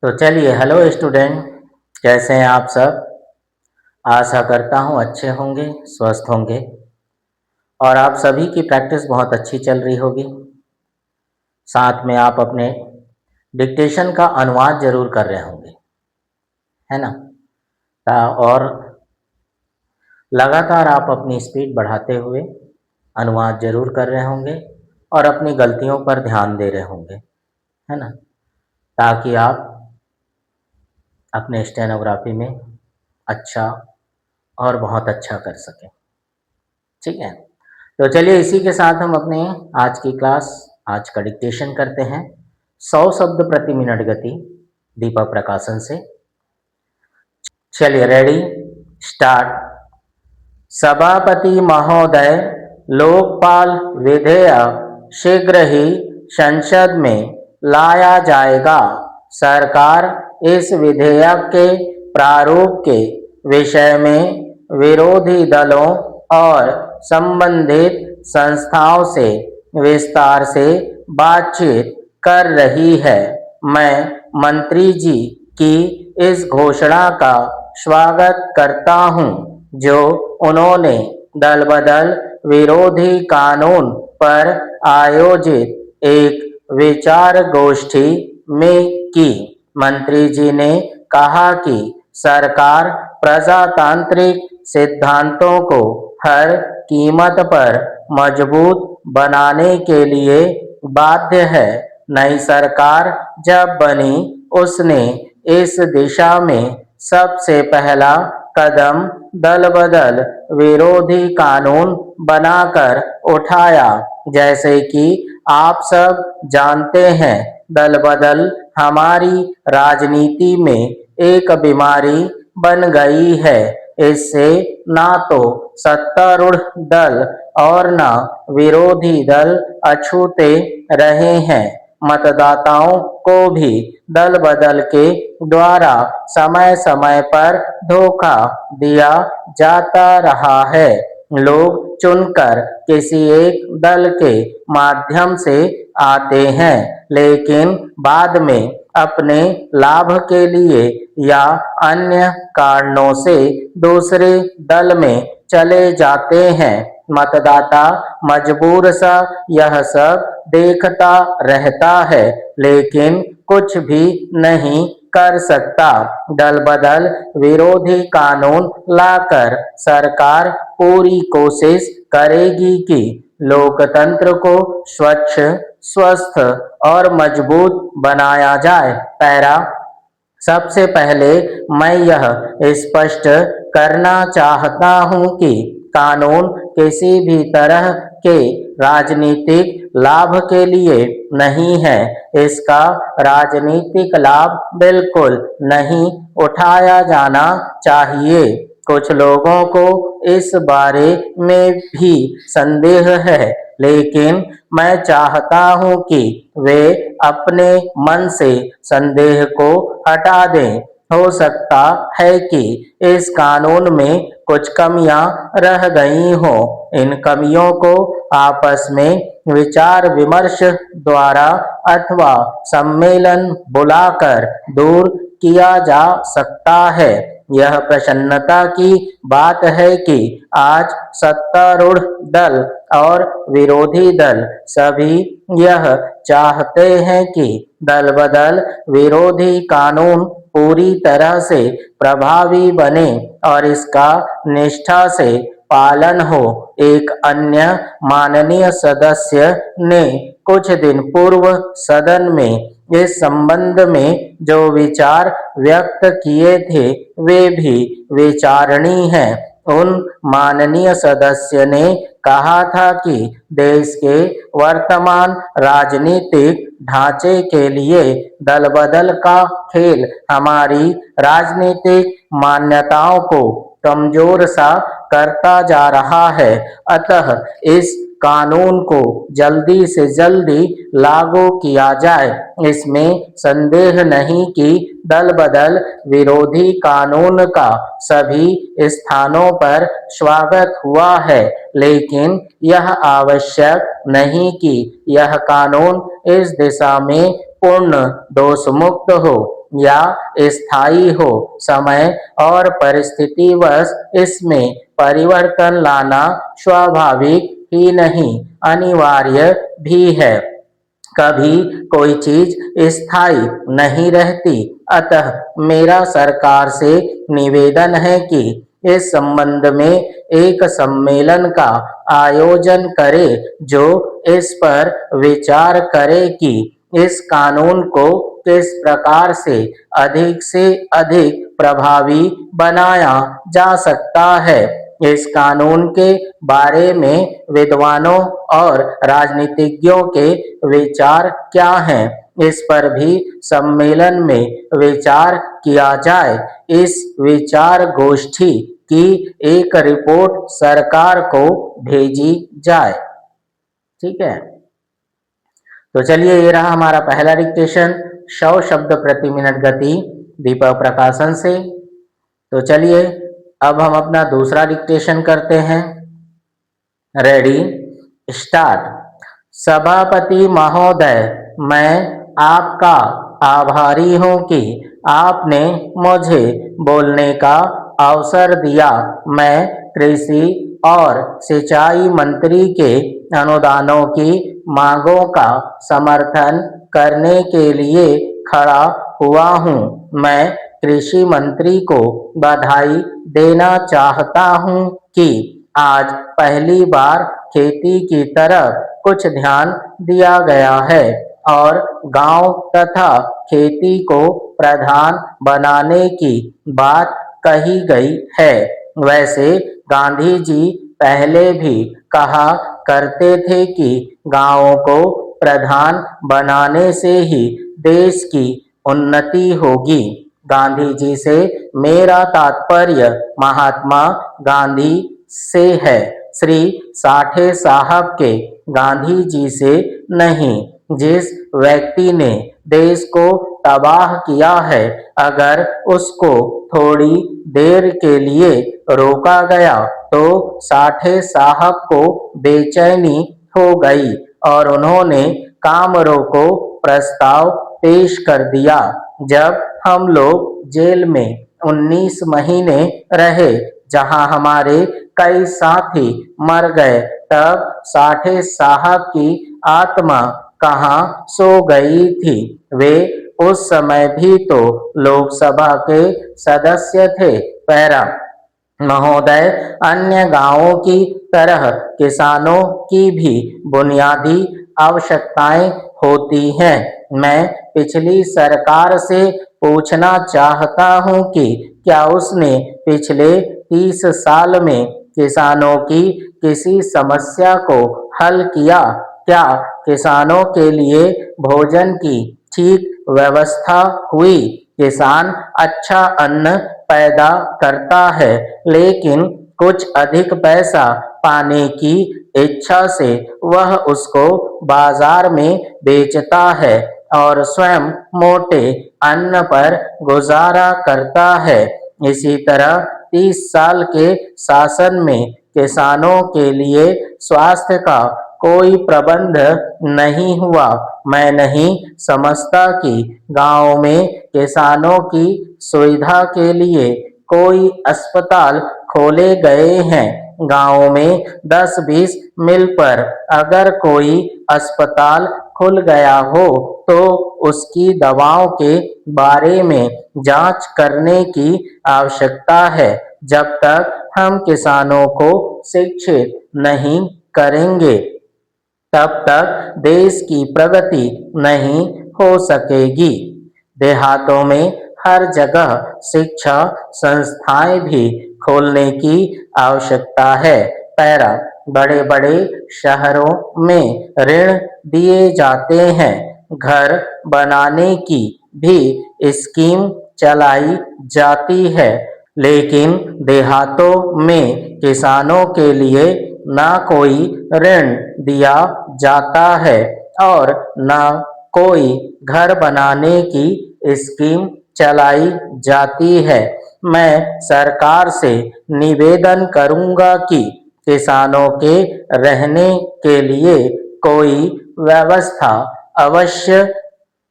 तो चलिए, hello student. कैसे हैं आप सब? आशा करता हूँ अच्छे होंगे, स्वस्थ होंगे और आप सभी की प्रैक्टिस बहुत अच्छी चल रही होगी। साथ में आप अपने डिक्टेशन का अनुवाद ज़रूर कर रहे होंगे, है ना? और लगातार आप अपनी स्पीड बढ़ाते हुए अनुवाद ज़रूर कर रहे होंगे और अपनी गलतियों पर ध्यान दे रहे होंगे, है ना? ताकि आप अपने स्टेनोग्राफी में अच्छा और बहुत अच्छा कर सकें। ठीक है, तो चलिए इसी के साथ हम अपने आज की क्लास, आज का डिक्टेशन करते हैं 100 शब्द प्रति मिनट गति, दीपक प्रकाशन से। चलिए, रेडी, स्टार्ट। सभापति महोदय, लोकपाल विधेयक शीघ्र ही संसद में लाया जाएगा। सरकार इस विधेयक के प्रारूप के विषय में विरोधी दलों और संबंधित संस्थाओं से विस्तार से बातचीत कर रही है। मैं मंत्री जी की इस घोषणा का स्वागत करता हूं, जो उन्होंने दल बदल विरोधी कानून पर आयोजित एक विचार गोष्ठी में की। मंत्री जी ने कहा कि सरकार प्रजातांत्रिक सिद्धांतों को हर कीमत पर मजबूत बनाने के लिए बाध्य है। नई सरकार जब बनी, उसने इस दिशा में सबसे पहला कदम दल बदल विरोधी कानून बनाकर उठाया। जैसे कि आप सब जानते हैं, दल बदल हमारी राजनीति में एक बीमारी बन गई है। इससे ना तो सत्तारूढ़ दल और ना विरोधी दल अछूते रहे हैं। मतदाताओं को भी दल बदल के द्वारा समय समय पर धोखा दिया जाता रहा है। लोग चुनकर किसी एक दल के माध्यम से आते हैं, लेकिन बाद में अपने लाभ के लिए या अन्य कारणों से दूसरे दल में चले जाते हैं। मतदाता मजबूर सा यह सब देखता रहता है, लेकिन कुछ भी नहीं कर सकता। दल बदल विरोधी कानून लाकर सरकार पूरी कोशिश करेगी कि लोकतंत्र को स्वच्छ, स्वस्थ और मजबूत बनाया जाए। पैरा, सबसे पहले मैं यह स्पष्ट करना चाहता हूं कि कानून किसी भी तरह के राजनीतिक लाभ के लिए नहीं है। इसका राजनीतिक लाभ बिल्कुल नहीं उठाया जाना चाहिए। कुछ लोगों को इस बारे में भी संदेह है, लेकिन मैं चाहता हूं कि वे अपने मन से संदेह को हटा दें। हो सकता है कि इस कानून में कुछ कमियां रह गई हों। इन कमियों को आपस में विचार विमर्श द्वारा अथवा सम्मेलन बुलाकर दूर किया जा सकता है। यह प्रसन्नता की बात है कि आज सत्तारूढ़ दल और विरोधी दल सभी यह चाहते हैं कि दल बदल विरोधी कानून पूरी तरह से प्रभावी बने और इसका निष्ठा से पालन हो। एक अन्य माननीय सदस्य ने कुछ दिन पूर्व सदन में इस संबंध में जो विचार व्यक्त किए थे, वे भी विचारणीय हैं। उन माननीय सदस्य ने कहा था कि देश के वर्तमान राजनीतिक ढांचे के लिए दल बदल का खेल हमारी राजनीतिक मान्यताओं को कमजोर सा करता जा रहा है। अतः इस कानून को जल्दी से जल्दी लागू किया जाए। इसमें संदेह नहीं कि दल बदल विरोधी कानून का सभी स्थानों पर स्वागत हुआ है, लेकिन यह आवश्यक नहीं कि यह कानून इस दिशा में पूर्ण दोष मुक्त हो या स्थायी हो, समय और परिस्थितिवश इसमें परिवर्तन लाना स्वाभाविक ही नहीं अनिवार्य भी है। कभी कोई चीज स्थायी नहीं रहती, अतः मेरा सरकार से निवेदन है कि इस संबंध में एक सम्मेलन का आयोजन करे जो इस पर विचार करे कि इस कानून को किस प्रकार से अधिक प्रभावी बनाया जा सकता है। इस कानून के बारे में विद्वानों और राजनीतिज्ञों के विचार क्या हैं, इस पर भी सम्मेलन में विचार किया जाए। इस विचार गोष्ठी की एक रिपोर्ट सरकार को भेजी जाए। ठीक है, तो चलिए ये रहा हमारा पहला डिक्टेशन 100 शब्द प्रति मिनट गति दीपक प्रकाशन से। तो चलिए अब हम अपना दूसरा डिक्टेशन करते हैं। Ready, start. सभापति महोदय, मैं आपका आभारी हूं कि आपने मुझे बोलने का अवसर दिया। मैं कृषि और सिंचाई मंत्री के अनुदानों की मांगों का समर्थन करने के लिए खड़ा हुआ हूं। मैं कृषि मंत्री को बधाई देना चाहता हूं कि आज पहली बार खेती की तरफ कुछ ध्यान दिया गया है और गांव तथा खेती को प्रधान बनाने की बात कही गई है। वैसे गांधी जी पहले भी कहा करते थे कि गांवों को प्रधान बनाने से ही देश की उन्नति होगी। गांधी जी से मेरा तात्पर्य महात्मा गांधी से है, श्री साठे साहब के गांधी जी से नहीं। जिस व्यक्ति ने देश को तबाह किया है, अगर उसको थोड़ी देर के लिए रोका गया तो साठे साहब को बेचैनी हो गई और उन्होंने काम रोको प्रस्ताव पेश कर दिया। जब हम लोग जेल में 19 महीने रहे, जहां हमारे कई साथी मर गए, तब साठे साहब की आत्मा कहाँ सो गई थी। वे उस समय भी तो लोकसभा के सदस्य थे। पैरा महोदय, अन्य गांवों की तरह किसानों की भी बुनियादी आवश्यकताएं होती हैं। मैं पिछली सरकार से पूछना चाहता हूं कि क्या उसने पिछले 30 साल में किसानों की किसी समस्या को हल किया? क्या किसानों के लिए भोजन की ठीक व्यवस्था हुई? किसान अच्छा अन्न पैदा करता है, लेकिन कुछ अधिक पैसा पाने की इच्छा से वह उसको बाजार में बेचता है और स्वयं मोटे अन्न पर गुजारा करता है। इसी तरह 30 साल के शासन में किसानों के लिए स्वास्थ्य का कोई प्रबंध नहीं हुआ। मैं नहीं समझता कि गांव में किसानों की सुविधा के लिए कोई अस्पताल खोले गए हैं। गांव में 10-20 मिल पर अगर कोई अस्पताल खुल गया हो तो उसकी दवाओं के बारे में जांच करने की आवश्यकता है। जब तक हम किसानों को शिक्षित नहीं करेंगे, तब तक देश की प्रगति नहीं हो सकेगी। देहातों में हर जगह शिक्षा संस्थाएं भी खोलने की आवश्यकता है। पैरा, बड़े बड़े शहरों में ऋण दिए जाते हैं, घर बनाने की भी स्कीम चलाई जाती है, लेकिन देहातों में किसानों के लिए ना कोई ऋण दिया जाता है और ना कोई घर बनाने की स्कीम चलाई जाती है। मैं सरकार से निवेदन करूंगा कि किसानों के रहने के लिए कोई व्यवस्था अवश्य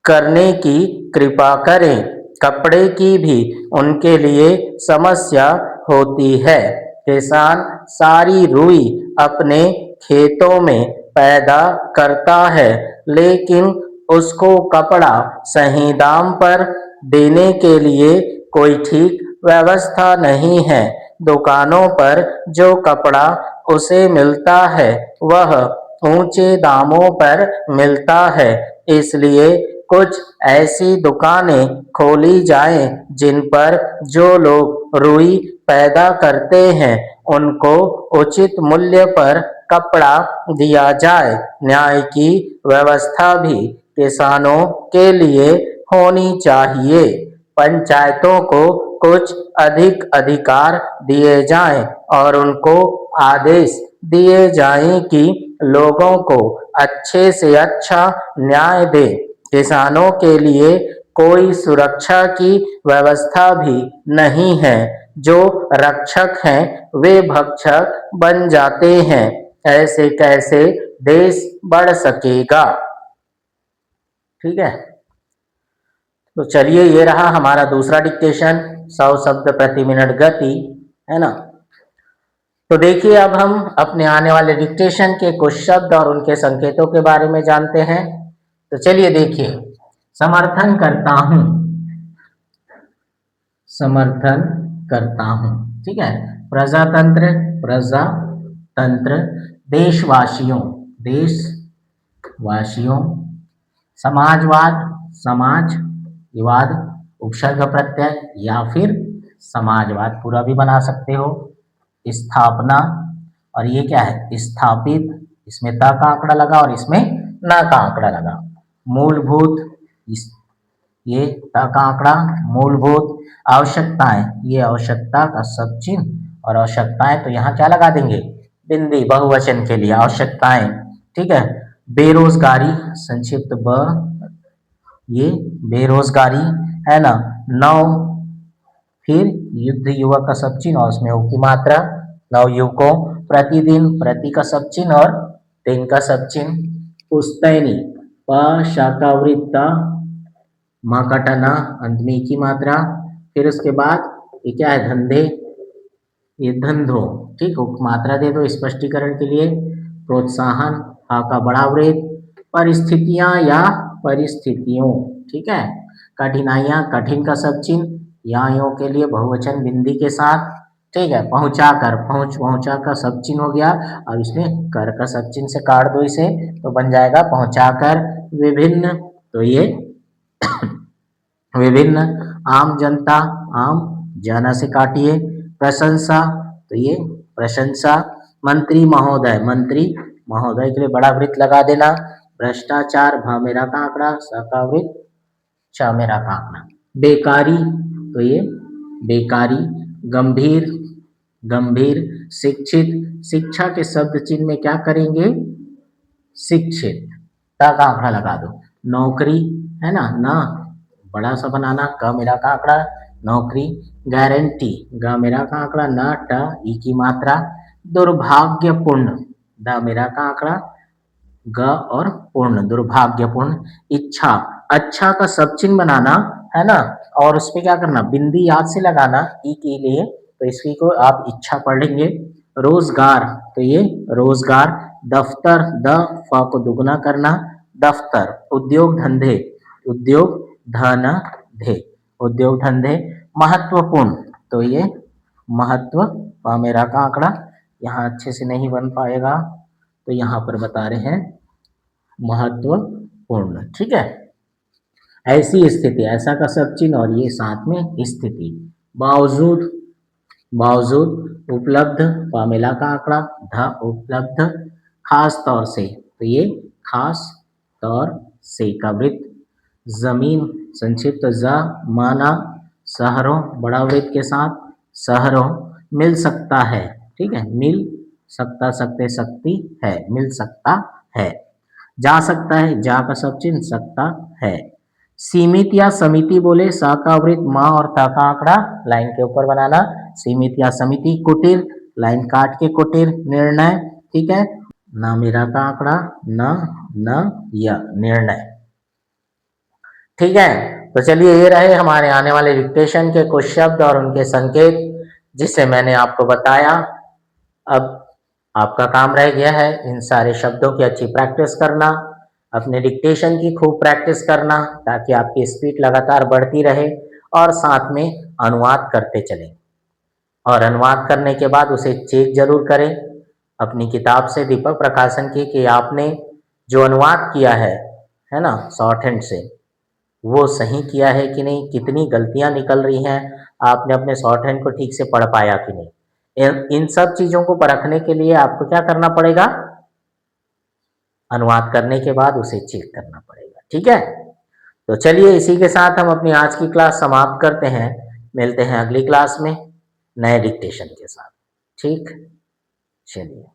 करने की कृपा करें। कपड़े की भी उनके लिए समस्या होती है। किसान सारी रुई अपने खेतों में पैदा करता है, लेकिन उसको कपड़ा सही दाम पर देने के लिए कोई ठीक व्यवस्था नहीं है। दुकानों पर जो कपड़ा उसे मिलता है वह ऊंचे दामों पर मिलता है, इसलिए कुछ ऐसी दुकानें खोली जाएं जिन पर जो लोग रुई पैदा करते हैं उनको उचित मूल्य पर कपड़ा दिया जाए। न्याय की व्यवस्था भी किसानों के लिए होनी चाहिए। पंचायतों को कुछ अधिक अधिकार दिए जाएं और उनको आदेश दिए जाएं कि लोगों को अच्छे से अच्छा न्याय दे। किसानों के लिए कोई सुरक्षा की व्यवस्था भी नहीं है। जो रक्षक हैं वे भक्षक बन जाते हैं। ऐसे कैसे देश बढ़ सकेगा। ठीक है, तो चलिए ये रहा हमारा दूसरा डिक्टेशन, 100 शब्द प्रति मिनट गति, है ना। तो देखिए अब हम अपने आने वाले डिक्टेशन के कुछ शब्द और उनके संकेतों के बारे में जानते हैं। तो चलिए देखिए, समर्थन करता हूं, समर्थन करता हूं, ठीक है। प्रजातंत्र, प्रजातंत्र। देशवासियों, देशवासियों। समाजवाद, समाजवाद। उपसर्ग प्रत्यय या फिर समाजवाद पूरा भी बना सकते हो। स्थापना, और ये क्या है, स्थापित। इसमें त का आंकड़ा लगा और इसमें न का आंकड़ा लगा। मूलभूत, ये त का आंकड़ा, मूलभूत। आवश्यकताएं, ये आवश्यकता का सब चिन्ह और आवश्यकताएं, तो यहाँ क्या लगा देंगे, बिंदी, बहुवचन के लिए आवश्यकताएं, ठीक है। बेरोजगारी, संक्षिप्त ब, ये बेरोजगारी, है ना। नौ, फिर युद्ध युवक का सब चिन्ह और उसमें की मात्रा, नव युवकों। प्रतिदिन, प्रति का सब चिन्ह और दिन का सब चिन्ह। पुस्तैनी, प शाकावृत्ता, माकटना, अंत में की मात्रा। फिर उसके बाद ये क्या है, धंधे, ये धंधो, ठीक। उपमात्रा दे दो स्पष्टीकरण के लिए। प्रोत्साहन, हा का बड़ा वृत्त। परिस्थितियां या परिस्थितियों, ठीक है। कठिनाइयां, कठिन का सब चिन्ह, यहाँ के लिए बहुवचन बिंदी के साथ, ठीक है। पहुंचाकर, पहुंचा का सब चिन्ह हो गया। अब इसमें कर का सब चिन्ह से काट दो इसे, तो बन जाएगा पहुंचाकर। विभिन्न, तो ये विभिन्न। आम जनता, आम, जन से काटिए। प्रशंसा, तो ये प्रशंसा। मंत्री महोदय, मंत्री महोदय के लिए बड़ा वृत्त लगा देना। भ्रष्टाचार, भ मेरा का आंकड़ा, स का वृत्त, छ मेरा का आंकड़ा। बेकारी, तो ये बेकारी। गंभीर, गंभीर। शिक्षित, शिक्षा के शब्द चिन्ह में क्या करेंगे, शिक्षित, ता का आंकड़ा लगा दो। नौकरी, है ना, ना बड़ा सा बनाना, क मेरा का आंकड़ा, नौकरी। गारंटी, ग मेरा का आंकड़ा, न ट ई की मात्रा। दुर्भाग्यपूर्ण, द मेरा का आंकड़ा, ग और पूर्ण, दुर्भाग्यपूर्ण। इच्छा, अच्छा का सब चिन्ह बनाना, है ना, और उस पर क्या करना, बिंदी याद से लगाना ई के लिए, तो इसी को आप इच्छा पढ़ लेंगे। रोजगार, तो ये रोजगार। दफ्तर, द फ को दुगना करना, दफ्तर। उद्योग धंधे, उद्योग धंधे, उद्योग धंधे। महत्वपूर्ण, तो ये महत्व, प मेरा का आंकड़ा, यहाँ अच्छे से नहीं बन पाएगा तो यहाँ पर बता रहे हैं महत्वपूर्ण, ठीक है। ऐसी स्थिति, ऐसा का सब चिन्ह और ये साथ में स्थिति। बावजूद, बावजूद। उपलब्ध, प मिला का आंकड़ा, ध उपलब्ध। खास तौर से, तो ये खास तौर से का वृत्त। जमीन, संक्षिप्त ज, माना। शहरों, बड़ा वृत्त के साथ, शहरों। मिल सकता है, ठीक है, मिल सकता, सकते सकती है, मिल सकता है। जा सकता है, जा का सब चिन्ह, सकता है। सीमित या समिति बोले, सा का वृत्त, माँ और ता का आंकड़ा लाइन के ऊपर बनाना। सीमित या समिति। कुटीर, लाइन काट के कुटीर। निर्णय, ठीक है, ना मेरा का आंकड़ा, न, न, य, निर्णय। ठीक है, तो चलिए ये रहे हमारे आने वाले डिक्टेशन के कुछ शब्द और उनके संकेत जिसे मैंने आपको बताया। अब आपका काम रह गया है इन सारे शब्दों की अच्छी प्रैक्टिस करना, अपने डिक्टेशन की खूब प्रैक्टिस करना ताकि आपकी स्पीड लगातार बढ़ती रहे और साथ में अनुवाद करते चलें। और अनुवाद करने के बाद उसे चेक जरूर करें अपनी किताब से दीपक प्रकाशन की कि आपने जो अनुवाद किया है ना, शॉर्ट हैंड से वो सही किया है कि नहीं, कितनी गलतियां निकल रही हैं, आपने अपने शॉर्ट हैंड को ठीक से पढ़ पाया कि नहीं। इन सब चीजों को परखने के लिए आपको क्या करना पड़ेगा, अनुवाद करने के बाद उसे चेक करना पड़ेगा। ठीक है, तो चलिए इसी के साथ हम अपनी आज की क्लास समाप्त करते हैं। मिलते हैं अगली क्लास में नए डिक्टेशन के साथ। ठीक, चलिए।